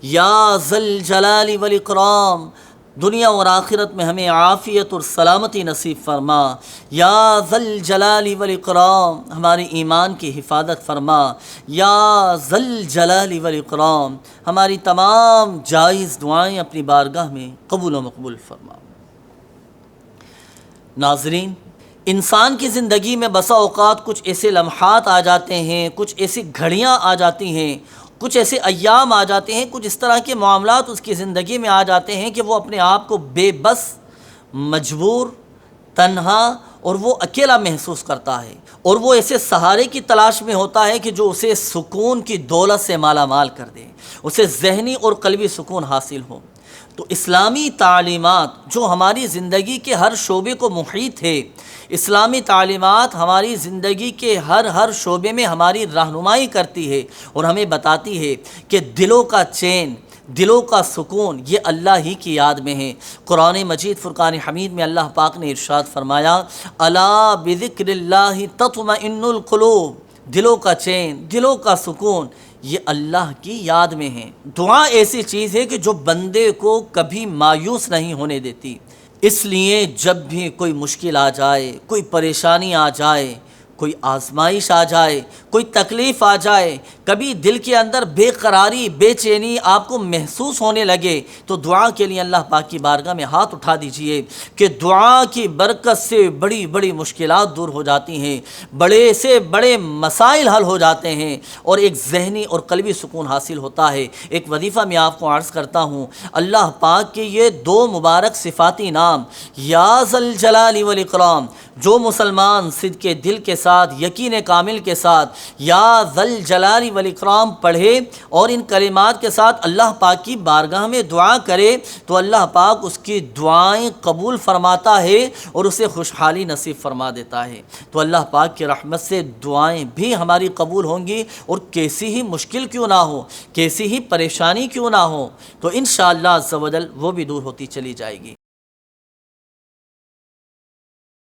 یا ذل جلال والاکرام، دنیا اور آخرت میں ہمیں عافیت اور سلامتی نصیب فرما۔ یا ذل جلال والاکرام، ہمارے ایمان کی حفاظت فرما۔ یا ذل جلال والاکرام، ہماری تمام جائز دعائیں اپنی بارگاہ میں قبول و مقبول فرما۔ ناظرین، انسان کی زندگی میں بسا اوقات کچھ ایسے لمحات آ جاتے ہیں، کچھ ایسی گھڑیاں آ جاتی ہیں، کچھ ایسے ایام آ جاتے ہیں، کچھ اس طرح کے معاملات اس کی زندگی میں آ جاتے ہیں کہ وہ اپنے آپ کو بے بس، مجبور، تنہا اور وہ اکیلا محسوس کرتا ہے، اور وہ ایسے سہارے کی تلاش میں ہوتا ہے کہ جو اسے سکون کی دولت سے مالا مال کر دے، اسے ذہنی اور قلبی سکون حاصل ہو۔ تو اسلامی تعلیمات جو ہماری زندگی کے ہر شعبے کو محیط ہے، اسلامی تعلیمات ہماری زندگی کے ہر شعبے میں ہماری رہنمائی کرتی ہے اور ہمیں بتاتی ہے کہ دلوں کا چین، دلوں کا سکون یہ اللہ ہی کی یاد میں ہے۔ قرآن مجید فرقان حمید میں اللہ پاک نے ارشاد فرمایا، الا بذکر اللہ تطمئن القلوب، دلوں کا چین، دلوں کا سکون یہ اللہ کی یاد میں ہے۔ دعا ایسی چیز ہے کہ جو بندے کو کبھی مایوس نہیں ہونے دیتی۔ اس لیے جب بھی کوئی مشکل آ جائے، کوئی پریشانی آ جائے، کوئی آزمائش آ جائے، کوئی تکلیف آ جائے، کبھی دل کے اندر بے قراری، بے چینی آپ کو محسوس ہونے لگے، تو دعا کے لیے اللہ پاک کی بارگاہ میں ہاتھ اٹھا دیجئے کہ دعا کی برکت سے بڑی بڑی مشکلات دور ہو جاتی ہیں، بڑے سے بڑے مسائل حل ہو جاتے ہیں، اور ایک ذہنی اور قلبی سکون حاصل ہوتا ہے۔ ایک وظیفہ میں آپ کو عرض کرتا ہوں، اللہ پاک کے یہ دو مبارک صفاتی نام یا ذل جلال والاکرام، جو مسلمان صدق دل کے ساتھ، یقین کامل کے ساتھ یا ذل جلال والاکرام پڑھے اور ان کلمات کے ساتھ اللہ پاک کی بارگاہ میں دعا کرے، تو اللہ پاک اس کی دعائیں قبول فرماتا ہے اور اسے خوشحالی نصیب فرما دیتا ہے۔ تو اللہ پاک کی رحمت سے دعائیں بھی ہماری قبول ہوں گی، اور کیسی ہی مشکل کیوں نہ ہو، کیسی ہی پریشانی کیوں نہ ہو، تو انشاءاللہ عز و جل وہ بھی دور ہوتی چلی جائے گی۔